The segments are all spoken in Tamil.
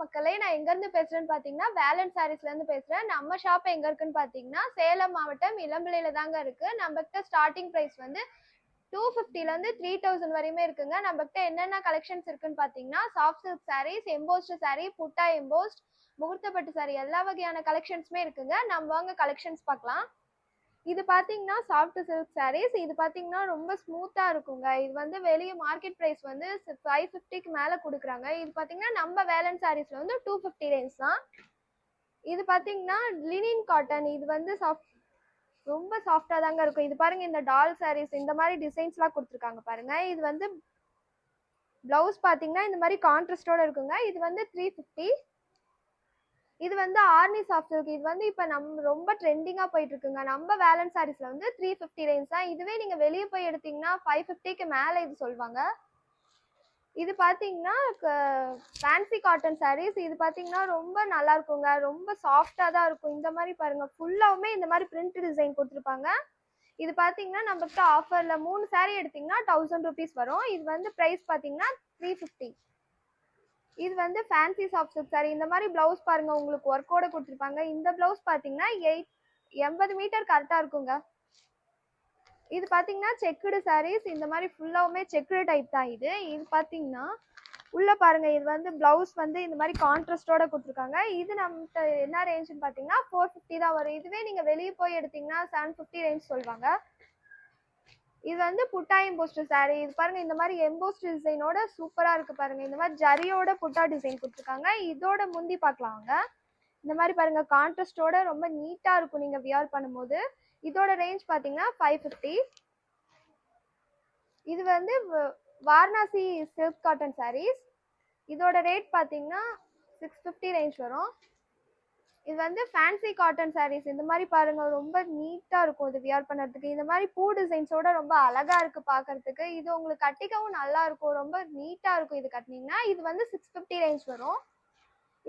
மக்களே, நான் எங்க இருந்து பேசுறேன்னு பாத்தீங்கன்னா வேலன் சாரீஸ்ல இருந்து பேசுறேன். நம்ம ஷாப் எங்க இருக்குன்னு பாத்தீங்கன்னா சேலம் மாவட்டம் இளம்பிள்ளையில தாங்க இருக்கு. நம்ம கிட்ட ஸ்டார்டிங் பிரைஸ் வந்து 250ல இருந்து 3000 வரையுமே இருக்குங்க. நம்ம கிட்ட என்னென்ன கலெக்ஷன்ஸ் இருக்குன்னு பாத்தீங்கன்னா soft silk sarees, embossed saree, புட்டா எம்போஸ்ட், முகூர்த்தப்பட்டு சாரீ எல்லா வகையான கலெக்ஷன்ஸுமே இருக்குங்க. நம்ம வாங்க கலெக்ஷன்ஸ் பார்க்கலாம். இது பாத்தீங்கன்னா சாஃப்ட் சில்க் சாரீஸ். இது பாத்தீங்கன்னா ரொம்ப ஸ்மூத்தா இருக்குங்க. இது வந்து வெளிய மார்க்கெட் பிரைஸ் வந்து 550க்கு மேல கொடுக்குறாங்க. இது பாத்தீங்கன்னா நம்ம வேலன் சாரீஸ்ல வந்து 250 ரேஞ்ச் தான். இது பாத்தீங்கன்னா லினின் காட்டன். இது வந்து ரொம்ப சாஃப்டா தாங்க இருக்கும். இது பாருங்க, இந்த டால் சாரீஸ் இந்த மாதிரி டிசைன்ஸ்லாம் கொடுத்துருக்காங்க பாருங்க. இது வந்து பிளவுஸ் பாத்தீங்கன்னா இந்த மாதிரி கான்ட்ராஸ்டோட இருக்குங்க. இது வந்து 350. இது வந்து ஆர்னி சாஃப்ட் சில்க். இது வந்து இப்போ ரொம்ப ட்ரெண்டிங்கா போயிட்டு இருக்குங்க. நம்ம வேலன் சாரீஸ்ல வந்து 350 ரேஞ்ச் தான். இதுவே நீங்க வெளியே போய் எடுத்தீங்கன்னா 550க்கு மேல இது சொல்லுவாங்க. இது பாத்தீங்கன்னா ஃபேன்சி காட்டன் சாரீஸ். இது பாத்தீங்கன்னா ரொம்ப நல்லா இருக்குங்க. ரொம்ப சாஃப்டா தான் இருக்கும். இந்த மாதிரி பாருங்க, ஃபுல்லாவுமே இந்த மாதிரி பிரிண்ட் டிசைன் கொடுத்துருப்பாங்க. இது பாத்தீங்கன்னா நம்மகிட்ட ஆஃபர்ல 3 சாரீ எடுத்தீங்கன்னா 1000 ருபீஸ் வரும். இது வந்து பிரைஸ் பாத்தீங்கன்னா 350. இது வந்து ஃபேன்சி சாஃப்ட் சில்க் சாரீ. இந்த மாதிரி பிளவுஸ் பாருங்க, உங்களுக்கு ஒர்க்கோட கொடுத்துருப்பாங்க. இந்த பிளவுஸ் பாத்தீங்கன்னா 80 மீட்டர் கரெக்டா இருக்குங்க. இது பாத்தீங்கன்னா செக்குடு சாரீஸ். இந்த மாதிரி ஃபுல்லாவுமே செக்குடு டைப் தான். இது பாத்தீங்கன்னா உள்ள பாருங்க, இது வந்து பிளவுஸ் வந்து இந்த மாதிரி கான்ட்ராஸ்டோட கொடுத்துருக்காங்க. இது நம்ம என்ன ரேஞ்சுன்னு பாத்தீங்கன்னா 450 தான் வரும். இதுவே நீங்க வெளியே போய் எடுத்தீங்கன்னா 750 ரேஞ்ச் சொல்லுவாங்க. இது வந்து புட்டா எம்போஸ்ட் சாரீ. இது பாருங்க, இந்த மாதிரி எம்போஸ்ட் டிசைனோட சூப்பரா இருக்கு பாருங்க. இந்த மாதிரி ஜரியோட புட்டா டிசைன் கொடுத்துருக்காங்க. இதோட முந்தி பார்க்கலாங்க. இந்த மாதிரி பாருங்க, கான்ட்ராஸ்டோட ரொம்ப நீட்டா இருக்கும் நீங்க வியர் பண்ணும்போது. இதோட ரேஞ்ச் பாத்தீங்கன்னா 550. இது வந்து வாரணாசி சில்க் காட்டன் சாரீஸ். இதோட ரேட் பாத்தீங்கன்னா 650 ரேஞ்ச் வரும். இது வந்து ஃபேன்சி காட்டன் சாரீஸ். இந்த மாதிரி பாருங்க, ரொம்ப நீட்டா இருக்கும் இது வியர் பண்ணுறதுக்கு. இந்த மாதிரி பூ டிசைன்ஸோட ரொம்ப அழகா இருக்கு பார்க்கறதுக்கு. இது உங்களுக்கு கட்டிக்கவும் நல்லா இருக்கும். ரொம்ப நீட்டா இருக்கும் இது கட்டினீங்கன்னா. இது வந்து 650 ரேஞ்ச் வரும்.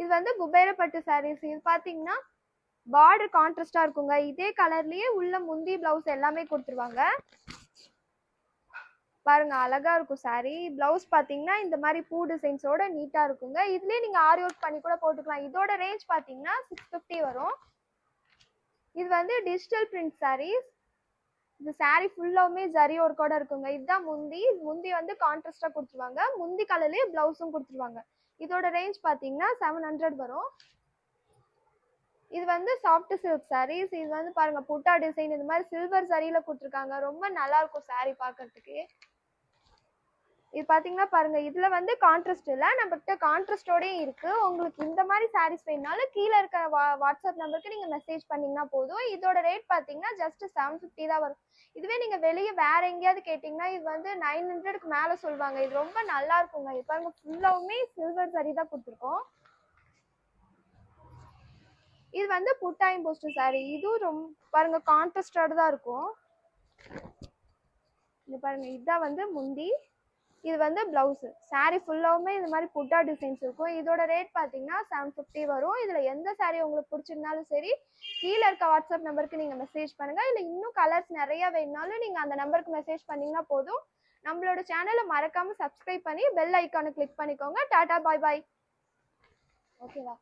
இது வந்து குபேரப்பட்டு சாரீஸ். இது பார்த்தீங்கன்னா பார்டர் கான்ட்ராஸ்டா இருக்குங்க. இதே கலர்லயே உள்ள முந்தி பிளவுஸ் எல்லாமே கொடுத்துருவாங்க. பாருங்க, அழகா இருக்கும் சாரீ. பிளவுஸ் பாத்தீங்கன்னா இந்த மாதிரி பூ டிசைன்ஸோட நீட்டா இருக்குங்க. இதுலயே நீங்க ஆரி ஒர்க் பண்ணி கூட போட்டுக்கலாம். இதோட ரேஞ்ச் பாத்தீங்கன்னா 650 வரும். இது வந்து டிஜிட்டல் பிரிண்ட் சாரீஸ். இந்த சாரீ ஃபுல்லாவுமே ஜரி ஒர்க்கோட இருக்குங்க. இதுதான் முந்தி வந்து கான்ட்ராஸ்டா கொடுத்துருவாங்க. முந்தி கலர்லயே பிளவுஸும் கொடுத்துருவாங்க. இதோட ரேஞ்ச் பாத்தீங்கன்னா 700 வரும். இது வந்து சாஃப்ட் சில்க் சாரீஸ். இது வந்து பாருங்க, புட்டா டிசைன் இந்த மாதிரி சில்வர் சரியில கொடுத்துருக்காங்க. ரொம்ப நல்லா இருக்கும் சாரீ பார்க்கறதுக்கு. இது பாத்தீங்கன்னா பாருங்க, இதுல வந்து கான்ட்ராஸ்ட் இல்ல, நம்ம கிட்ட கான்ட்ராஸ்டோடயும் இருக்கு. உங்களுக்கு இந்த மாதிரி சாரீஸ் வேணும்னாலும் கீழே இருக்க வாட்ஸ்அப் நம்பருக்கு நீங்க மெசேஜ் பண்ணீங்கன்னா போதும். இதோட ரேட் பாத்தீங்கன்னா ஜஸ்ட் 750 தான் வரும். இதுவே நீங்க வெளியே வேற எங்கேயாவது கேட்டீங்கன்னா இது வந்து 900க்கு மேல சொல்லுவாங்க. இது ரொம்ப நல்லா இருக்குங்க. இது பாருங்க, ஃபுல்லாவுமே சில்வர் சரி தான் கொடுத்துருக்கோம். இது வந்து புட்டா எம்போஸ்ட் சாரீ. இதுவும் ரொம்ப பாருங்க கான்ட்ராஸ்டோட தான் இருக்கும். இது பாருங்க, இதுதான் வந்து முந்தி. இது வந்து பிளவுஸ். சாரீ ஃபுல்லாவுமே இந்த மாதிரி புட்டா டிசைன்ஸ் இருக்கும். இதோட ரேட் பாத்தீங்கன்னா 750 வரும். இதுல எந்த சாரீ உங்களுக்கு பிடிச்சிருந்தாலும் சரி, கீழே இருக்க வாட்ஸ்அப் நம்பருக்கு நீங்க மெசேஜ் பண்ணுங்க. இல்ல இன்னும் கலர்ஸ் நிறைய வேணும்னாலும் நீங்க அந்த நம்பருக்கு மெசேஜ் பண்ணீங்கன்னா போதும். நம்மளோட சேனலை மறக்காம சப்ஸ்கிரைப் பண்ணி பெல் ஐக்கானை கிளிக் பண்ணிக்கோங்க. டாடா, பாய் பாய். ஓகேவா?